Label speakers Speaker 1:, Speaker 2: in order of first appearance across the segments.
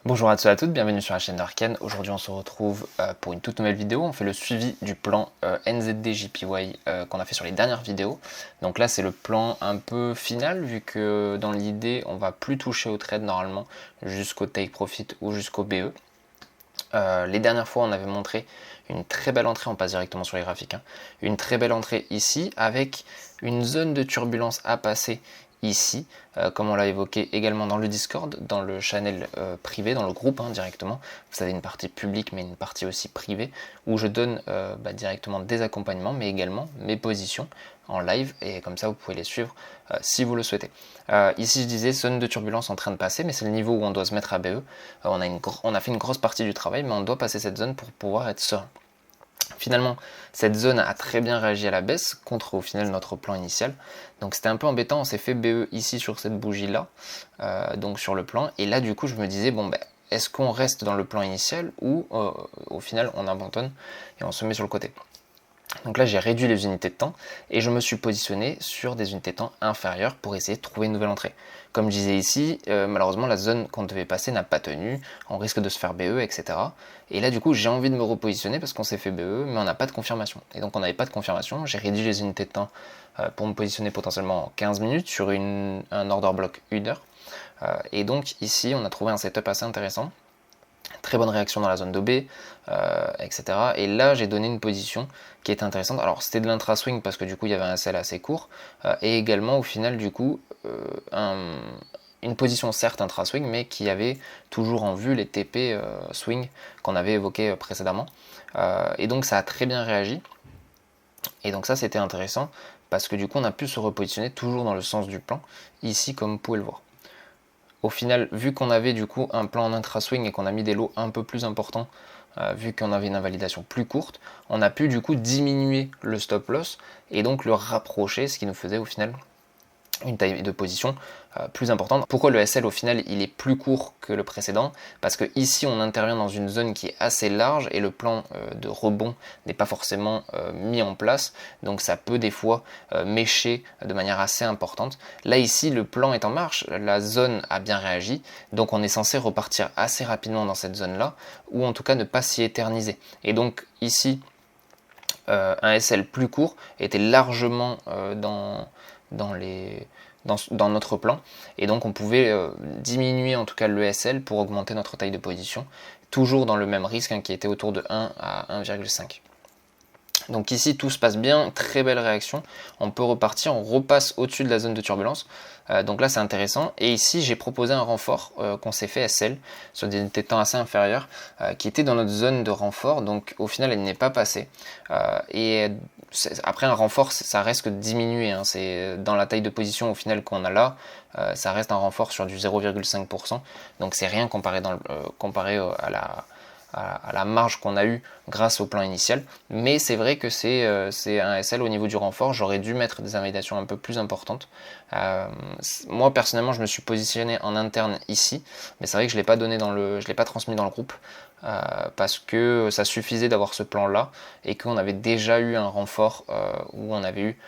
Speaker 1: Bonjour à tous et à toutes, bienvenue sur la chaîne d'Arkane. Aujourd'hui on se retrouve pour une toute nouvelle vidéo. On fait le suivi du plan NZD-JPY qu'on a fait sur les dernières vidéos. Donc là c'est le plan un peu final vu que dans l'idée on va plus toucher au trade normalement jusqu'au take profit ou jusqu'au BE. Les dernières fois on avait montré une très belle entrée, on passe directement sur les graphiques, hein. Une très belle entrée ici avec une zone de turbulence à passer ici, comme on l'a évoqué également dans le Discord, dans le channel privé, dans le groupe directement. Vous avez une partie publique mais une partie aussi privée où je donne directement des accompagnements mais également mes positions en live et comme ça vous pouvez les suivre si vous le souhaitez. Ici je disais zone de turbulence en train de passer mais c'est le niveau où on doit se mettre à BE. On a fait une grosse partie du travail mais on doit passer cette zone pour pouvoir être serein. Finalement, cette zone a très bien réagi à la baisse contre au final notre plan initial. Donc c'était un peu embêtant, on s'est fait BE ici sur cette bougie là, donc sur le plan. Et là du coup je me disais, bon ben, est-ce qu'on reste dans le plan initial ou au final on abandonne et on se met sur le côté. Donc là j'ai réduit les unités de temps et je me suis positionné sur des unités de temps inférieures pour essayer de trouver une nouvelle entrée. Comme je disais ici, malheureusement la zone qu'on devait passer n'a pas tenu, on risque de se faire BE, etc. Et là du coup j'ai envie de me repositionner parce qu'on s'est fait BE mais on n'a pas de confirmation. Et donc on n'avait pas de confirmation, j'ai réduit les unités de temps pour me positionner potentiellement en 15 minutes sur un order block 1 heure. Et donc ici on a trouvé un setup assez intéressant. Très bonne réaction dans la zone d'OB, etc. Et là, j'ai donné une position qui était intéressante. Alors, c'était de l'intra-swing parce que du coup, il y avait un SL assez court. Et également, au final, du coup, une position certes intra-swing, mais qui avait toujours en vue les TP swing qu'on avait évoqués précédemment. Et donc, ça a très bien réagi. Et donc, ça, c'était intéressant parce que du coup, on a pu se repositionner toujours dans le sens du plan, ici, comme vous pouvez le voir. Au final, vu qu'on avait du coup un plan en intra-swing et qu'on a mis des lots un peu plus importants, vu qu'on avait une invalidation plus courte, on a pu du coup diminuer le stop loss et donc le rapprocher, ce qui nous faisait au final une taille de position plus importante. Pourquoi le SL au final il est plus court que le précédent? Parce que ici on intervient dans une zone qui est assez large et le plan de rebond n'est pas forcément mis en place, donc ça peut des fois mécher de manière assez importante. Là ici le plan est en marche, la zone a bien réagi, donc on est censé repartir assez rapidement dans cette zone là, ou en tout cas ne pas s'y éterniser. Et donc ici un SL plus court était largement dans notre plan et donc on pouvait diminuer en tout cas le SL pour augmenter notre taille de position, toujours dans le même risque qui était autour de 1 à 1,5. Donc ici tout se passe bien, très belle réaction, on peut repartir, on repasse au-dessus de la zone de turbulence, donc là c'est intéressant, et ici j'ai proposé un renfort qu'on s'est fait SL, sur des unités de temps assez inférieures, qui était dans notre zone de renfort, donc au final elle n'est pas passée, et après un renfort ça reste que diminué, c'est dans la taille de position au final qu'on a là, ça reste un renfort sur du 0,5%, donc c'est rien comparé à la marge qu'on a eue grâce au plan initial, mais c'est vrai que c'est un SL au niveau du renfort, j'aurais dû mettre des invalidations un peu plus importantes. Moi personnellement je me suis positionné en interne ici, mais c'est vrai que je l'ai pas transmis dans le groupe, parce que ça suffisait d'avoir ce plan là et qu'on avait déjà eu un renfort où on avait eu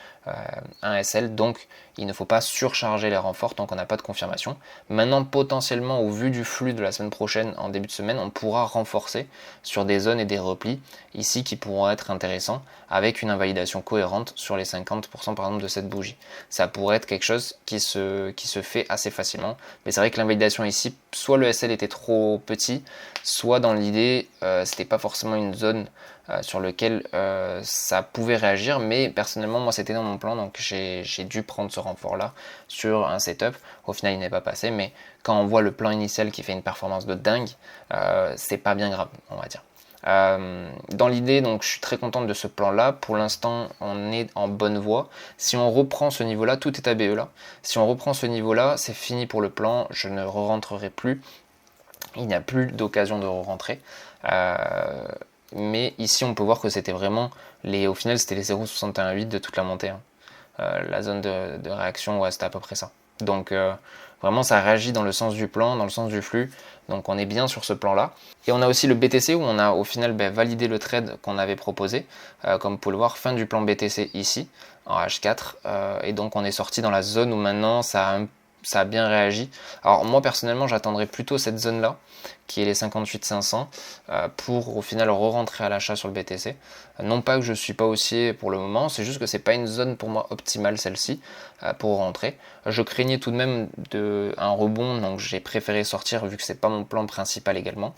Speaker 1: un SL, donc il ne faut pas surcharger les renforts tant qu'on n'a pas de confirmation. Maintenant potentiellement au vu du flux de la semaine prochaine en début de semaine on pourra renforcer sur des zones et des replis ici qui pourront être intéressants avec une invalidation cohérente sur les 50% par exemple de cette bougie. Ça pourrait être quelque chose qui se fait assez facilement, mais c'est vrai que l'invalidation ici, soit le SL était trop petit, soit dans l'idée c'était pas forcément une zone sur lequel ça pouvait réagir, mais personnellement moi c'était dans mon plan, donc j'ai dû prendre ce renfort là sur un setup. Au final il n'est pas passé, mais quand on voit le plan initial qui fait une performance de dingue, c'est pas bien grave, on va dire. Dans l'idée, donc je suis très content de ce plan là. Pour l'instant on est en bonne voie. Si on reprend ce niveau là, tout est à BE là, si on reprend ce niveau là, c'est fini pour le plan, je ne re-rentrerai plus, il n'y a plus d'occasion de re-rentrer. Mais ici on peut voir que c'était vraiment au final c'était les 0,618 de toute la montée, la zone de réaction, ouais, c'était à peu près ça. Donc vraiment ça réagit dans le sens du plan, dans le sens du flux, donc on est bien sur ce plan là. Et on a aussi le BTC où on a au final validé le trade qu'on avait proposé, comme vous pouvez le voir, fin du plan BTC ici en H4, et donc on est sorti dans la zone où maintenant ça a bien réagi. Alors moi personnellement j'attendrais plutôt cette zone là qui est les 58 500 pour au final re-rentrer à l'achat sur le BTC. Non pas que je suis pas haussier pour le moment, c'est juste que c'est pas une zone pour moi optimale celle-ci pour rentrer. Je craignais tout de même un rebond, donc j'ai préféré sortir vu que c'est pas mon plan principal également.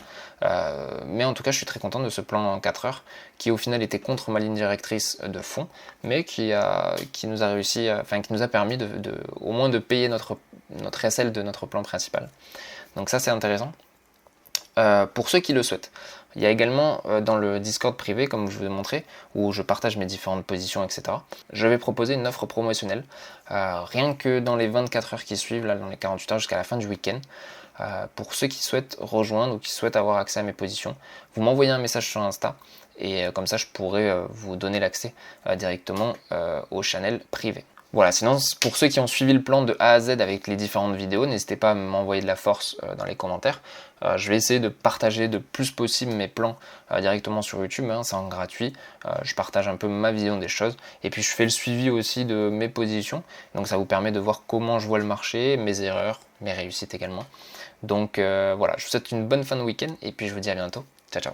Speaker 1: Mais en tout cas je suis très content de ce plan en 4 heures qui au final était contre ma ligne directrice de fond, mais qui nous a réussi, qui nous a permis au moins de payer notre SL de notre plan principal. Donc ça c'est intéressant. Pour ceux qui le souhaitent. Il y a également dans le Discord privé, comme je vous ai montré, où je partage mes différentes positions, etc. Je vais proposer une offre promotionnelle, rien que dans les 24 heures qui suivent, là, dans les 48 heures jusqu'à la fin du week-end. Pour ceux qui souhaitent rejoindre ou qui souhaitent avoir accès à mes positions, vous m'envoyez un message sur Insta, et comme ça je pourrai vous donner l'accès directement au channel privé. Voilà, sinon pour ceux qui ont suivi le plan de A à Z avec les différentes vidéos, n'hésitez pas à m'envoyer de la force dans les commentaires. Je vais essayer de partager le plus possible mes plans directement sur YouTube, c'est en gratuit. Je partage un peu ma vision des choses et puis je fais le suivi aussi de mes positions. Donc ça vous permet de voir comment je vois le marché, mes erreurs, mes réussites également. Donc voilà, je vous souhaite une bonne fin de week-end et puis je vous dis à bientôt. Ciao ciao.